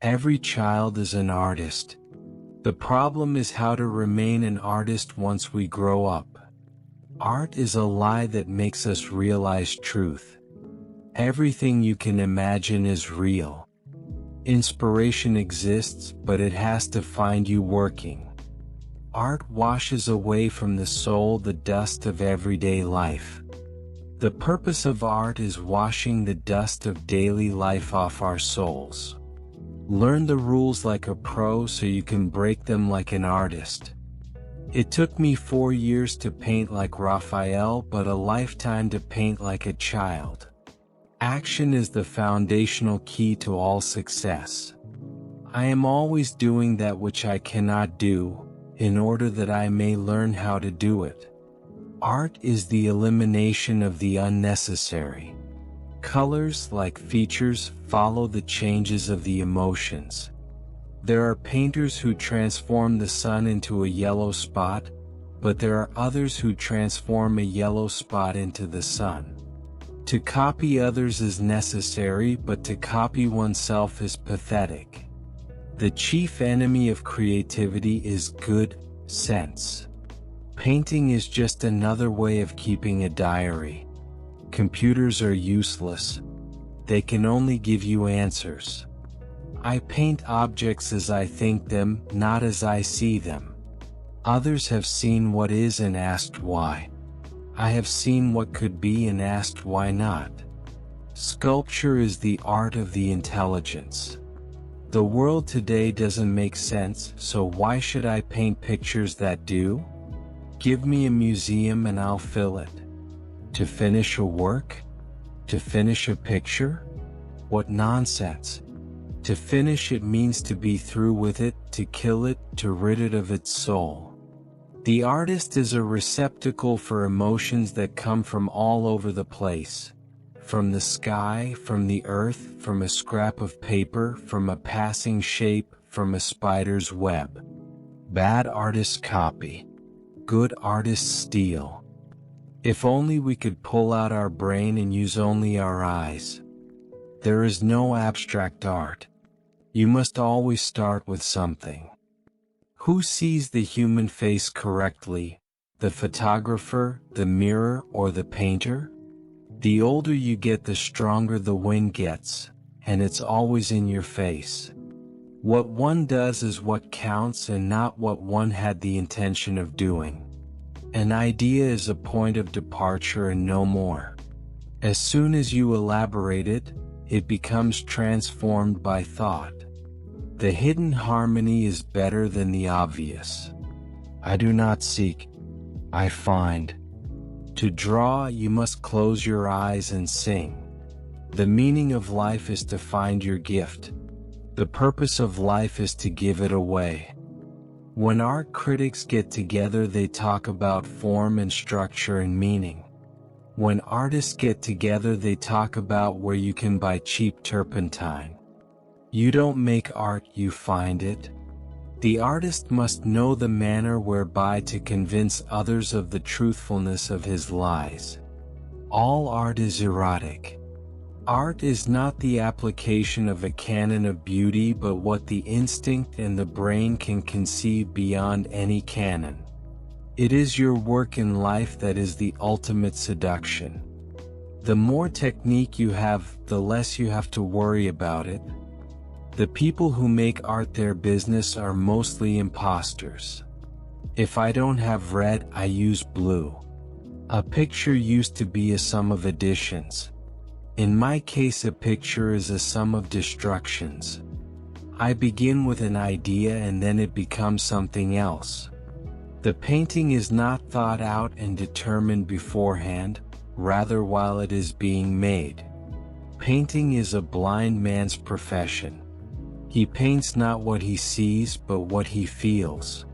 Every child is an artist. The problem is how to remain an artist once we grow up. Art is a lie that makes us realize truth. Everything you can imagine is real. Inspiration exists, but it has to find you working. Art washes away from the soul the dust of everyday life. The purpose of art is washing the dust of daily life off our souls. Learn the rules like a pro so you can break them like an artist. It took me 4 years to paint like Raphael, but a lifetime to paint like a child. Action is the foundational key to all success. I am always doing that which I cannot do, in order that I may learn how to do it. Art is the elimination of the unnecessary. Colors, like features, follow the changes of the emotions. There are painters who transform the sun into a yellow spot, but there are others who transform a yellow spot into the sun. To copy others is necessary, but to copy oneself is pathetic. The chief enemy of creativity is good sense. Painting is just another way of keeping a diary. Computers are useless. They can only give you answers. I paint objects as I think them, not as I see them. Others have seen what is and asked why. I have seen what could be and asked why not. Sculpture is the art of the intelligence. The world today doesn't make sense, so why should I paint pictures that do? Give me a museum and I'll fill it. To finish a work? To finish a picture? What nonsense. To finish it means to be through with it, to kill it, to rid it of its soul. The artist is a receptacle for emotions that come from all over the place. From the sky, from the earth, from a scrap of paper, from a passing shape, from a spider's web. Bad artists copy. Good artists steal. If only we could pull out our brain and use only our eyes. There is no abstract art. You must always start with something. Who sees the human face correctly? The photographer, the mirror, or the painter? The older you get, the stronger the wind gets, and it's always in your face. What one does is what counts and not what one had the intention of doing. An idea is a point of departure and no more. As soon as you elaborate it, it becomes transformed by thought. The hidden harmony is better than the obvious. I do not seek, I find. To draw, you must close your eyes and sing. The meaning of life is to find your gift. The purpose of life is to give it away. When art critics get together, they talk about form and structure and meaning. When artists get together, they talk about where you can buy cheap turpentine. You don't make art, you find it. The artist must know the manner whereby to convince others of the truthfulness of his lies. All art is erotic. Art is not the application of a canon of beauty, but what the instinct and the brain can conceive beyond any canon. It is your work in life that is the ultimate seduction. The more technique you have, the less you have to worry about it. The people who make art their business are mostly imposters. If I don't have red, I use blue. A picture used to be a sum of additions. In my case, a picture is a sum of destructions. I begin with an idea and then it becomes something else. The painting is not thought out and determined beforehand, rather while it is being made. Painting is a blind man's profession. He paints not what he sees, but what he feels.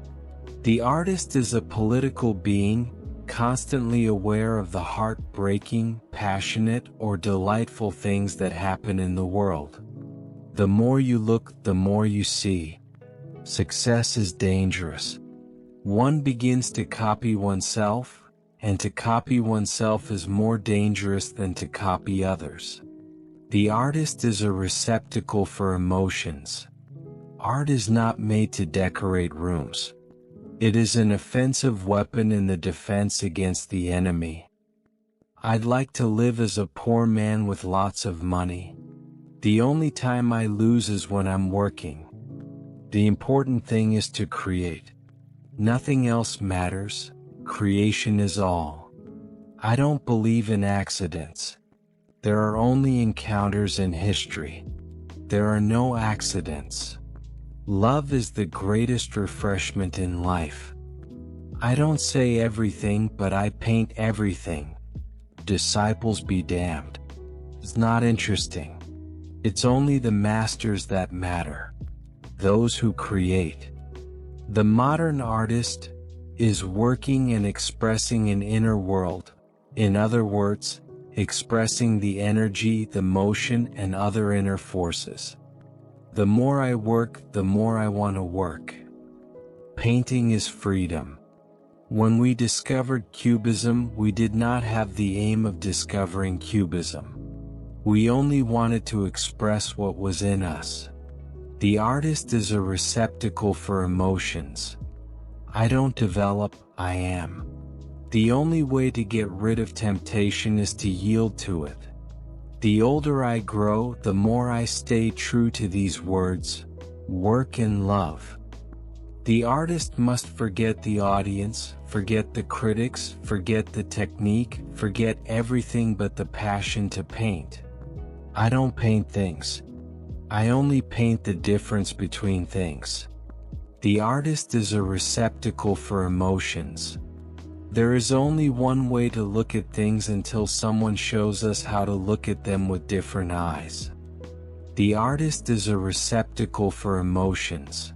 The artist is a political being, constantly aware of the heart-breaking, passionate, or delightful things that happen in the world. The more you look, the more you see. Success is dangerous. One begins to copy oneself, and to copy oneself is more dangerous than to copy others. The artist is a receptacle for emotions. Art is not made to decorate rooms. It is an offensive weapon in the defense against the enemy. I'd like to live as a poor man with lots of money. The only time I lose is when I'm working. The important thing is to create. Nothing else matters. Creation is all. I don't believe in accidents. There are only encounters in history. There are no accidents. Love is the greatest refreshment in life. I don't say everything, but I paint everything. Disciples be damned. It's not interesting. It's only the masters that matter. Those who create. The modern artist is working and expressing an inner world. In other words, expressing the energy, the motion, and other inner forces. The more I work, the more I want to work. Painting is freedom. When we discovered Cubism, we did not have the aim of discovering Cubism. We only wanted to express what was in us. The artist is a receptacle for emotions. I don't develop, I am. The only way to get rid of temptation is to yield to it. The older I grow, the more I stay true to these words: work and love. The artist must forget the audience, forget the critics, forget the technique, forget everything but the passion to paint. I don't paint things. I only paint the difference between things. The artist is a receptacle for emotions. There is only one way to look at things until someone shows us how to look at them with different eyes. The artist is a receptacle for emotions.